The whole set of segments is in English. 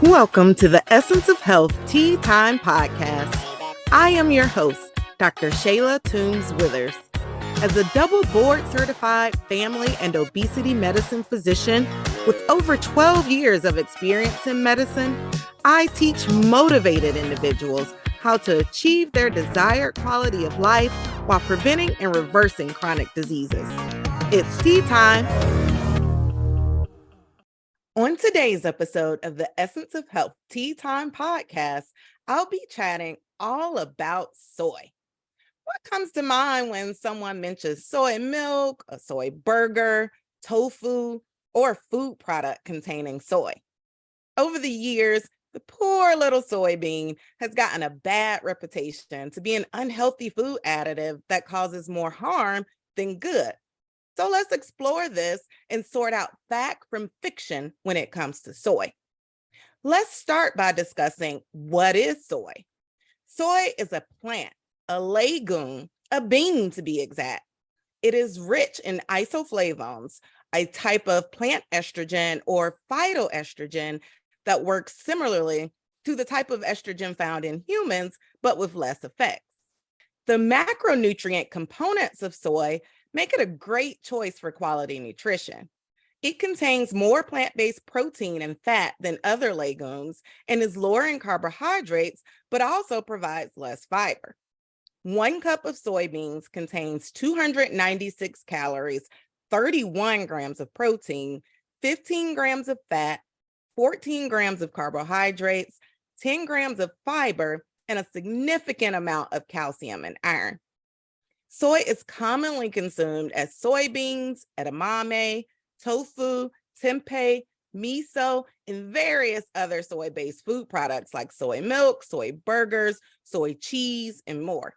Welcome to the Essence of Health Tea Time Podcast. I am your host, Dr. Shayla Toombs-Withers. As a double board-certified family and obesity medicine physician with over 12 years of experience in medicine, I teach motivated individuals how to achieve their desired quality of life while preventing and reversing chronic diseases. It's tea time. On today's episode of the Essence of Health Tea Time Podcast, I'll be chatting all about soy. What comes to mind when someone mentions soy milk, a soy burger, tofu, or food product containing soy? Over the years, the poor little soybean has gotten a bad reputation to be an unhealthy food additive that causes more harm than good. So let's explore this and sort out fact from fiction when it comes to soy. Let's start by discussing what is soy. Soy is a plant, a legume, a bean to be exact. It is rich in isoflavones, a type of plant estrogen or phytoestrogen that works similarly to the type of estrogen found in humans, but with less effects. The macronutrient components of soy make it a great choice for quality nutrition. It contains more plant-based protein and fat than other legumes and is lower in carbohydrates, but also provides less fiber. 1 cup of soybeans contains 296 calories, 31 grams of protein, 15 grams of fat, 14 grams of carbohydrates, 10 grams of fiber, and a significant amount of calcium and iron. Soy is commonly consumed as soybeans, edamame, tofu, tempeh, miso, and various other soy-based food products like soy milk, soy burgers, soy cheese, and more.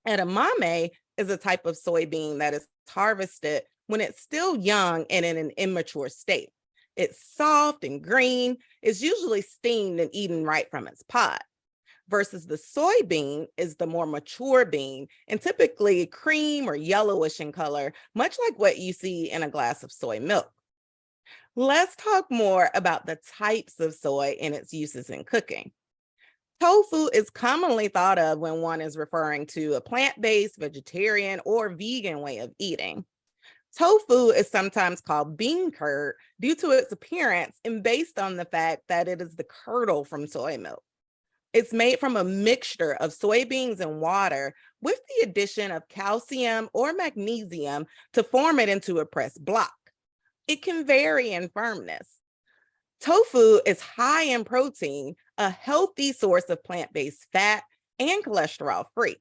Edamame is a type of soybean that is harvested when it's still young and in an immature state. It's soft and green. It's usually steamed and eaten right from its pod. Versus the soybean is the more mature bean and typically cream or yellowish in color, much like what you see in a glass of soy milk. Let's talk more about the types of soy and its uses in cooking. Tofu is commonly thought of when one is referring to a plant-based, vegetarian, or vegan way of eating. Tofu is sometimes called bean curd due to its appearance and based on the fact that it is the curdle from soy milk. It's made from a mixture of soybeans and water with the addition of calcium or magnesium to form it into a pressed block. It can vary in firmness. Tofu is high in protein, a healthy source of plant-based fat, and cholesterol-free.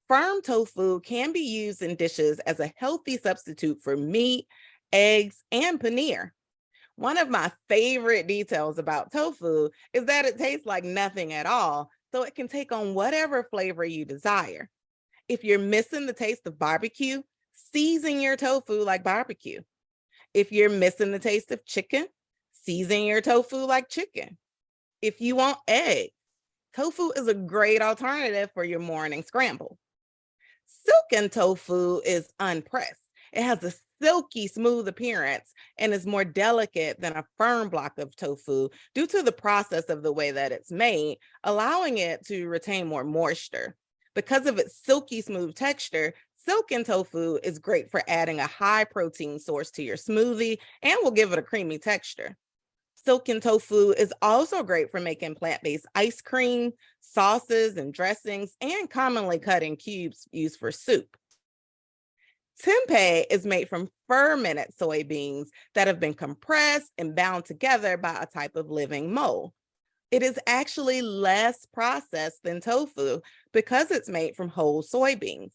Firm tofu can be used in dishes as a healthy substitute for meat, eggs, and paneer. One of my favorite details about tofu is that it tastes like nothing at all, so it can take on whatever flavor you desire. If you're missing the taste of barbecue, season your tofu like barbecue. If you're missing the taste of chicken, season your tofu like chicken. If you want eggs, tofu is a great alternative for your morning scramble. Silken tofu is unpressed. It has a silky smooth appearance and is more delicate than a firm block of tofu due to the process of the way that it's made, allowing it to retain more moisture. Because of its silky smooth texture, silken tofu is great for adding a high protein source to your smoothie and will give it a creamy texture. Silken tofu is also great for making plant-based ice cream, sauces, and dressings, and commonly cut in cubes used for soup. Tempeh is made from fermented soybeans that have been compressed and bound together by a type of living mold. It is actually less processed than tofu because it's made from whole soybeans.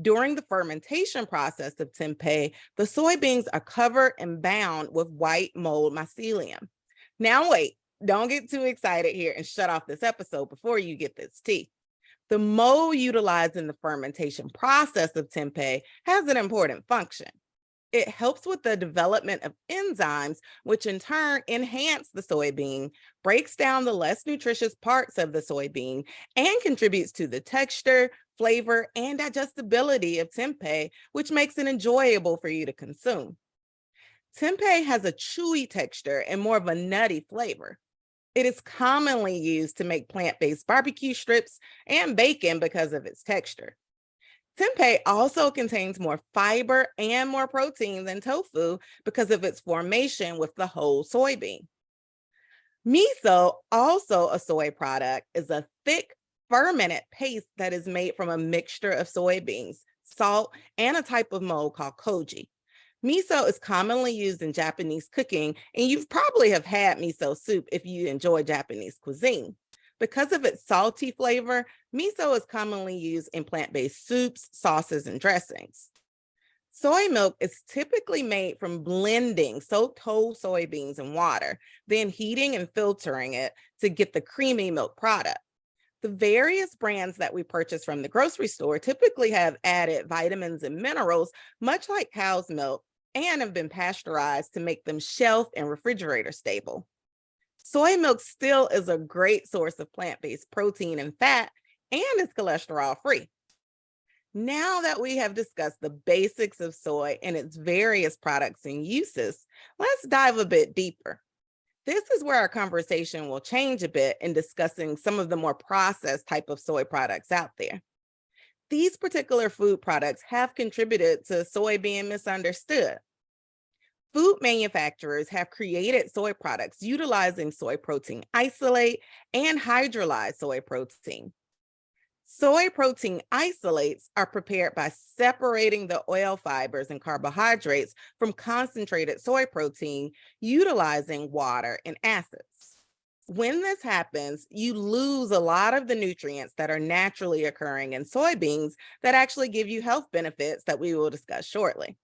During the fermentation process of tempeh, the soybeans are covered and bound with white mold mycelium. Now wait, don't get too excited here and shut off this episode before you get this tea. The mold utilized in the fermentation process of tempeh has an important function. It helps with the development of enzymes, which in turn enhance the soybean, breaks down the less nutritious parts of the soybean, and contributes to the texture, flavor, and digestibility of tempeh, which makes it enjoyable for you to consume. Tempeh has a chewy texture and more of a nutty flavor. It is commonly used to make plant-based barbecue strips and bacon because of its texture. Tempeh also contains more fiber and more protein than tofu because of its formation with the whole soybean. Miso, also a soy product, is a thick, fermented paste that is made from a mixture of soybeans, salt, and a type of mold called koji. Miso is commonly used in Japanese cooking, and you probably have had miso soup if you enjoy Japanese cuisine. Because of its salty flavor, miso is commonly used in plant-based soups, sauces, and dressings. Soy milk is typically made from blending soaked whole soybeans and water, then heating and filtering it to get the creamy milk product. The various brands that we purchase from the grocery store typically have added vitamins and minerals, much like cow's milk, and have been pasteurized to make them shelf and refrigerator stable. Soy milk still is a great source of plant-based protein and fat, and is cholesterol free. Now that we have discussed the basics of soy and its various products and uses, let's dive a bit deeper. This is where our conversation will change a bit in discussing some of the more processed type of soy products out there. These particular food products have contributed to soy being misunderstood. Food manufacturers have created soy products utilizing soy protein isolate and hydrolyzed soy protein. Soy protein isolates are prepared by separating the oil fibers and carbohydrates from concentrated soy protein, utilizing water and acids. When this happens, you lose a lot of the nutrients that are naturally occurring in soybeans that actually give you health benefits that we will discuss shortly.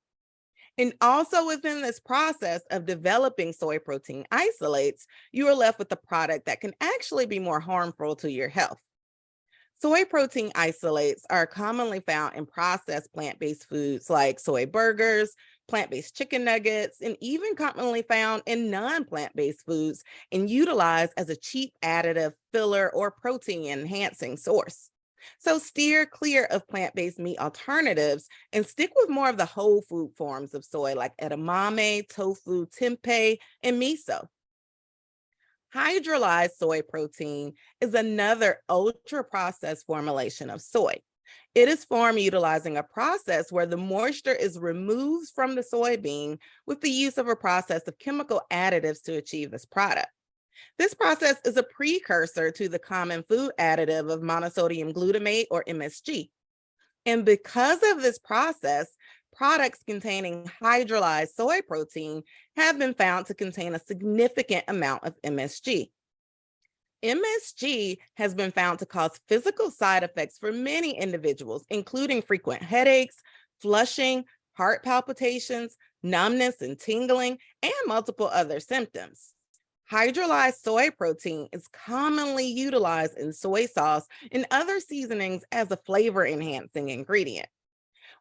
And also within this process of developing soy protein isolates, you are left with a product that can actually be more harmful to your health. Soy protein isolates are commonly found in processed plant-based foods like soy burgers, plant-based chicken nuggets, and even commonly found in non-plant-based foods and utilized as a cheap additive, filler, or protein-enhancing source. So steer clear of plant-based meat alternatives and stick with more of the whole food forms of soy like edamame, tofu, tempeh, and miso. Hydrolyzed soy protein is another ultra-processed formulation of soy. It is formed utilizing a process where the moisture is removed from the soybean with the use of a process of chemical additives to achieve this product. This process is a precursor to the common food additive of monosodium glutamate or MSG. And because of this process, products containing hydrolyzed soy protein have been found to contain a significant amount of MSG. MSG has been found to cause physical side effects for many individuals, including frequent headaches, flushing, heart palpitations, numbness and tingling, and multiple other symptoms. Hydrolyzed soy protein is commonly utilized in soy sauce and other seasonings as a flavor enhancing ingredient.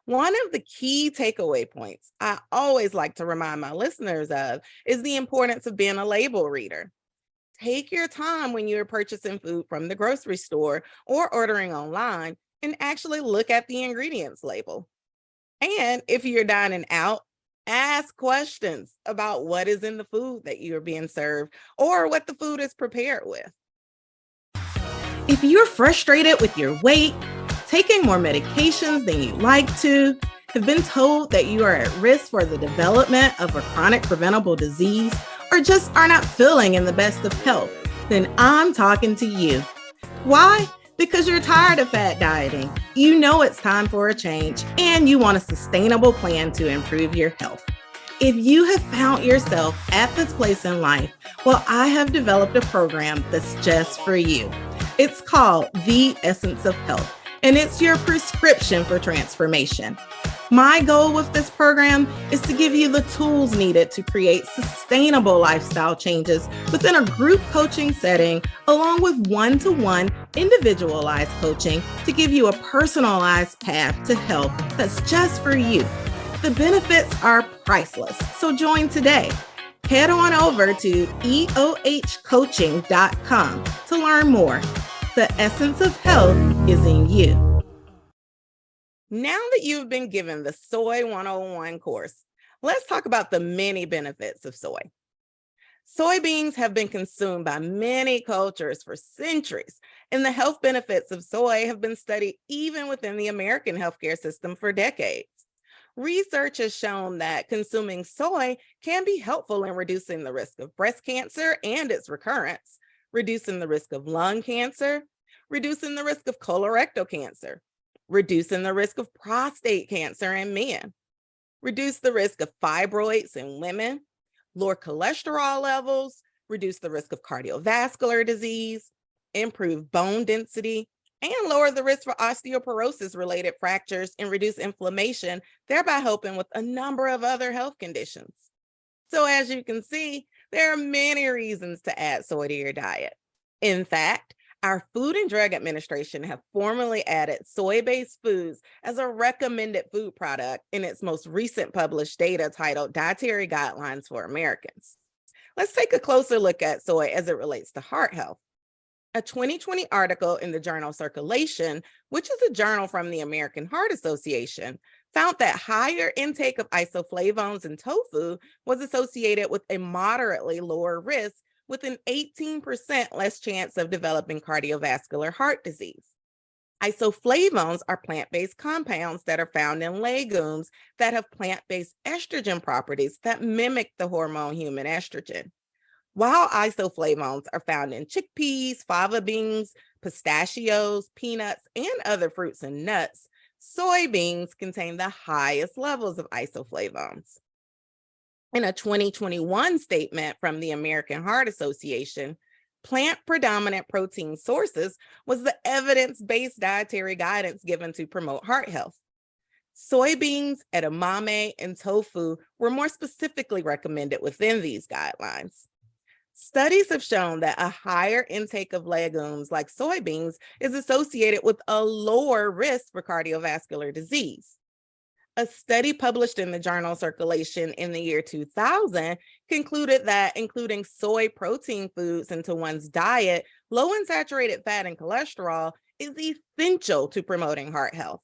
One of the key takeaway points I always like to remind my listeners of is the importance of being a label reader. Take your time when you're purchasing food from the grocery store or ordering online and actually look at the ingredients label. And if you're dining out, ask questions about what is in the food that you're being served or what the food is prepared with. If you're frustrated with your weight, taking more medications than you'd like to, have been told that you are at risk for the development of a chronic preventable disease, or just are not feeling in the best of health, then I'm talking to you. Why? Because you're tired of fat dieting. You know it's time for a change, and you want a sustainable plan to improve your health. If you have found yourself at this place in life, well, I have developed a program that's just for you. It's called The Essence of Health, and it's your prescription for transformation. My goal with this program is to give you the tools needed to create sustainable lifestyle changes within a group coaching setting, along with one-to-one individualized coaching to give you a personalized path to health that's just for you. The benefits are priceless, so join today. Head on over to eohcoaching.com to learn more. The essence of health is in you. Now that you've been given the Soy 101 course, let's talk about the many benefits of soy. Soybeans have been consumed by many cultures for centuries, and the health benefits of soy have been studied even within the American healthcare system for decades. Research has shown that consuming soy can be helpful in reducing the risk of breast cancer and its recurrence, reducing the risk of lung cancer, reducing the risk of colorectal cancer, reducing the risk of prostate cancer in men, reduce the risk of fibroids in women, lower cholesterol levels, reduce the risk of cardiovascular disease, improve bone density, and lower the risk for osteoporosis related fractures and reduce inflammation, thereby helping with a number of other health conditions. So, as you can see, there are many reasons to add soy to your diet. In fact, our Food and Drug Administration have formally added soy-based foods as a recommended food product in its most recent published data titled Dietary Guidelines for Americans. Let's take a closer look at soy as it relates to heart health. A 2020 article in the journal Circulation, which is a journal from the American Heart Association, found that higher intake of isoflavones in tofu was associated with a moderately lower risk with an 18% less chance of developing cardiovascular heart disease. Isoflavones are plant-based compounds that are found in legumes that have plant-based estrogen properties that mimic the hormone human estrogen. While isoflavones are found in chickpeas, fava beans, pistachios, peanuts, and other fruits and nuts, soybeans contain the highest levels of isoflavones. In a 2021 statement from the American Heart Association, plant-predominant protein sources was the evidence-based dietary guidance given to promote heart health. Soybeans, edamame, and tofu were more specifically recommended within these guidelines. Studies have shown that a higher intake of legumes like soybeans is associated with a lower risk for cardiovascular disease. A study published in the journal Circulation in the year 2000 concluded that including soy protein foods into one's diet, low in saturated fat and cholesterol, is essential to promoting heart health.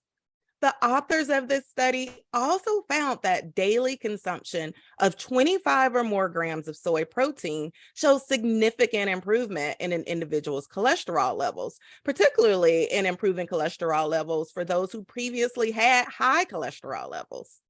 The authors of this study also found that daily consumption of 25 or more grams of soy protein shows significant improvement in an individual's cholesterol levels, particularly in improving cholesterol levels for those who previously had high cholesterol levels.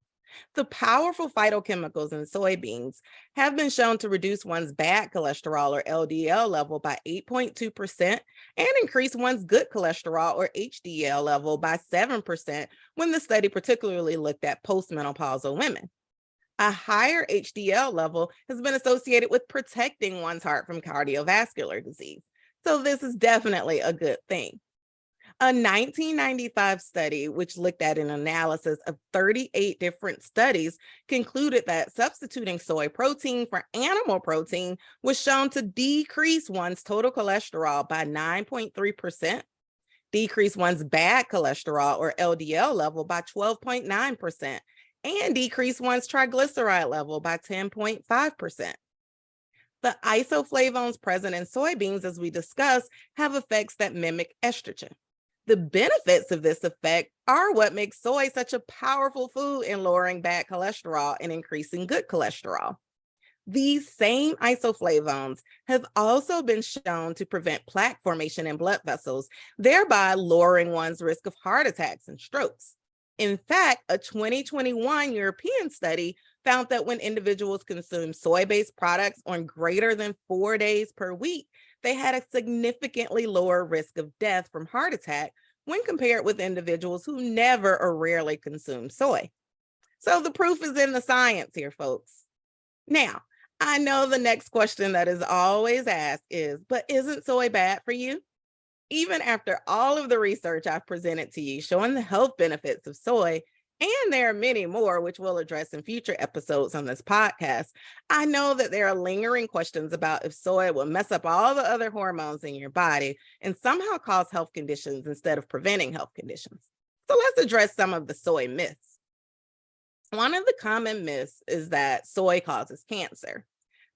The powerful phytochemicals in soybeans have been shown to reduce one's bad cholesterol or LDL level by 8.2% and increase one's good cholesterol or HDL level by 7% when the study particularly looked at postmenopausal women. A higher HDL level has been associated with protecting one's heart from cardiovascular disease. So this is definitely a good thing. A 1995 study, which looked at an analysis of 38 different studies, concluded that substituting soy protein for animal protein was shown to decrease one's total cholesterol by 9.3%, decrease one's bad cholesterol or LDL level by 12.9%, and decrease one's triglyceride level by 10.5%. The isoflavones present in soybeans, as we discussed, have effects that mimic estrogen. The benefits of this effect are what makes soy such a powerful food in lowering bad cholesterol and increasing good cholesterol. These same isoflavones have also been shown to prevent plaque formation in blood vessels, thereby lowering one's risk of heart attacks and strokes. In fact, a 2021 European study found that when individuals consumed soy-based products on greater than 4 days per week, they had a significantly lower risk of death from heart attack when compared with individuals who never or rarely consume soy. So the proof is in the science here, folks. Now, I know the next question that is always asked is, but isn't soy bad for you? Even after all of the research I've presented to you showing the health benefits of soy, and there are many more which we'll address in future episodes on this podcast, I know that there are lingering questions about if soy will mess up all the other hormones in your body and somehow cause health conditions instead of preventing health conditions. So let's address some of the soy myths. One of the common myths is that soy causes cancer.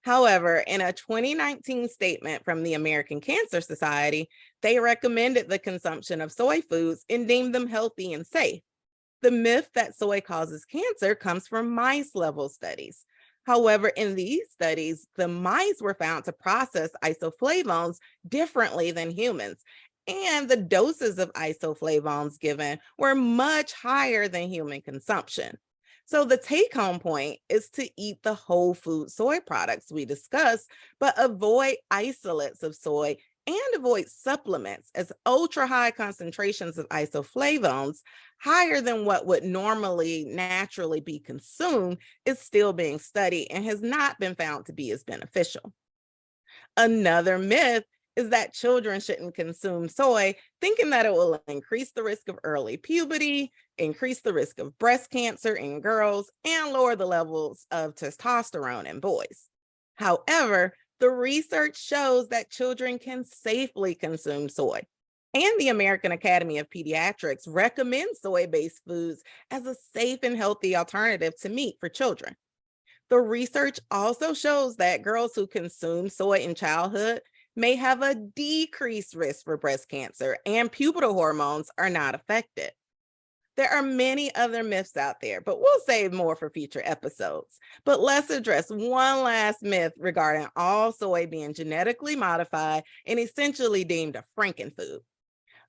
However, in a 2019 statement from the American Cancer Society, they recommended the consumption of soy foods and deemed them healthy and safe. The myth that soy causes cancer comes from mice level studies. However, in these studies, the mice were found to process isoflavones differently than humans, and the doses of isoflavones given were much higher than human consumption. So, the take home point is to eat the whole food soy products we discussed, but avoid isolates of soy and avoid supplements, as ultra high concentrations of isoflavones, higher than what would normally naturally be consumed, is still being studied and has not been found to be as beneficial. Another myth is that children shouldn't consume soy, thinking that it will increase the risk of early puberty, increase the risk of breast cancer in girls, and lower the levels of testosterone in boys. However, the research shows that children can safely consume soy. And the American Academy of Pediatrics recommends soy based foods as a safe and healthy alternative to meat for children. The research also shows that girls who consume soy in childhood may have a decreased risk for breast cancer, and pubertal hormones are not affected. There are many other myths out there, but we'll save more for future episodes. But let's address one last myth regarding all soy being genetically modified and essentially deemed a frankenfood.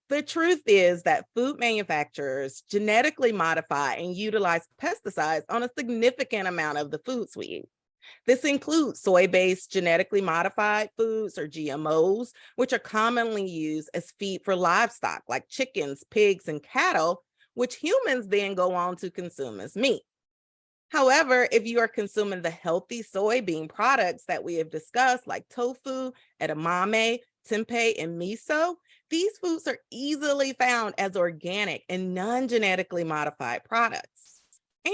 The truth is that food manufacturers genetically modify and utilize pesticides on a significant amount of the foods we eat. This includes soy-based genetically modified foods or GMOs, which are commonly used as feed for livestock like chickens, pigs, and cattle, which humans then go on to consume as meat. However, if you are consuming the healthy soybean products that we have discussed, like tofu, edamame, tempeh, and miso, these foods are easily found as organic and non-genetically modified products.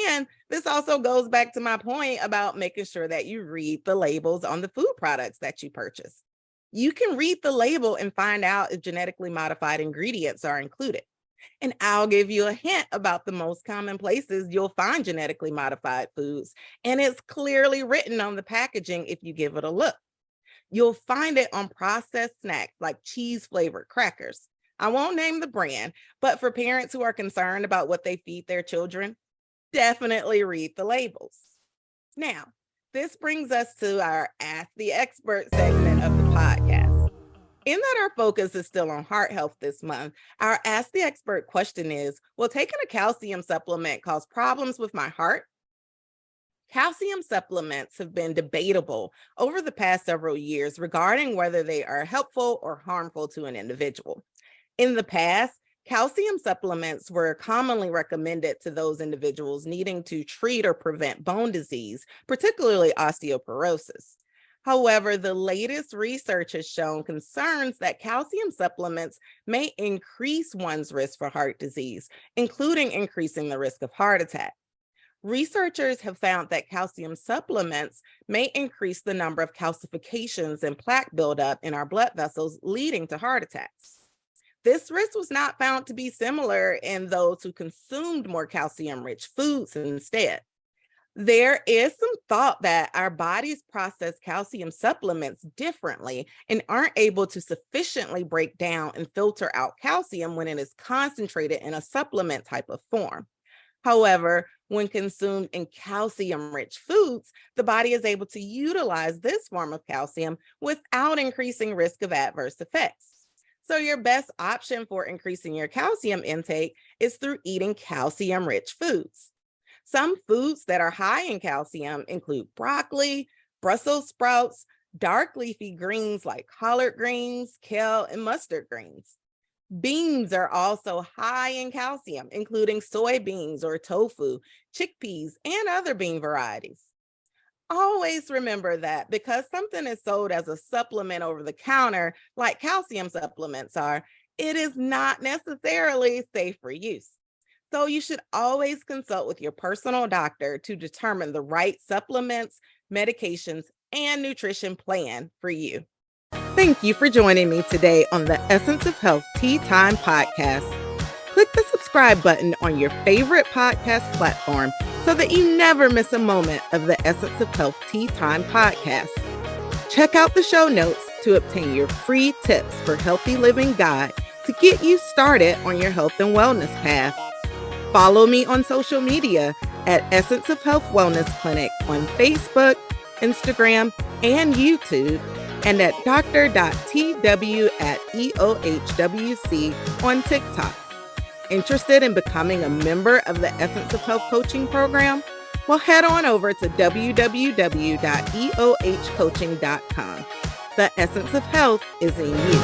And this also goes back to my point about making sure that you read the labels on the food products that you purchase. You can read the label and find out if genetically modified ingredients are included. And I'll give you a hint about the most common places you'll find genetically modified foods. And it's clearly written on the packaging if you give it a look. You'll find it on processed snacks like cheese flavored crackers. I won't name the brand, but for parents who are concerned about what they feed their children, definitely read the labels. Now, this brings us to our Ask the Expert segment of the podcast. In that our focus is still on heart health this month, our Ask the Expert question is, will taking a calcium supplement cause problems with my heart? Calcium supplements have been debatable over the past several years regarding whether they are helpful or harmful to an individual. In the past, calcium supplements were commonly recommended to those individuals needing to treat or prevent bone disease, particularly osteoporosis. However, the latest research has shown concerns that calcium supplements may increase one's risk for heart disease, including increasing the risk of heart attack. Researchers have found that calcium supplements may increase the number of calcifications and plaque buildup in our blood vessels, leading to heart attacks. This risk was not found to be similar in those who consumed more calcium-rich foods instead. There is some thought that our bodies process calcium supplements differently and aren't able to sufficiently break down and filter out calcium when it is concentrated in a supplement type of form. However, when consumed in calcium-rich foods, the body is able to utilize this form of calcium without increasing risk of adverse effects. So your best option for increasing your calcium intake is through eating calcium-rich foods. Some foods that are high in calcium include broccoli, Brussels sprouts, dark leafy greens like collard greens, kale, and mustard greens. Beans are also high in calcium, including soybeans or tofu, chickpeas, and other bean varieties. Always remember that because something is sold as a supplement over the counter, like calcium supplements are, it is not necessarily safe for use. So you should always consult with your personal doctor to determine the right supplements, medications, and nutrition plan for you. Thank you for joining me today on the Essence of Health Tea Time podcast. Click the subscribe button on your favorite podcast platform so that you never miss a moment of the Essence of Health Tea Time podcast. Check out the show notes to obtain your free tips for healthy living guide to get you started on your health and wellness path. Follow me on social media at Essence of Health Wellness Clinic on Facebook, Instagram, and YouTube, and at dr.tw@eohwc on TikTok. Interested in becoming a member of the Essence of Health coaching program? Well, head on over to www.eohcoaching.com. The essence of health is in you.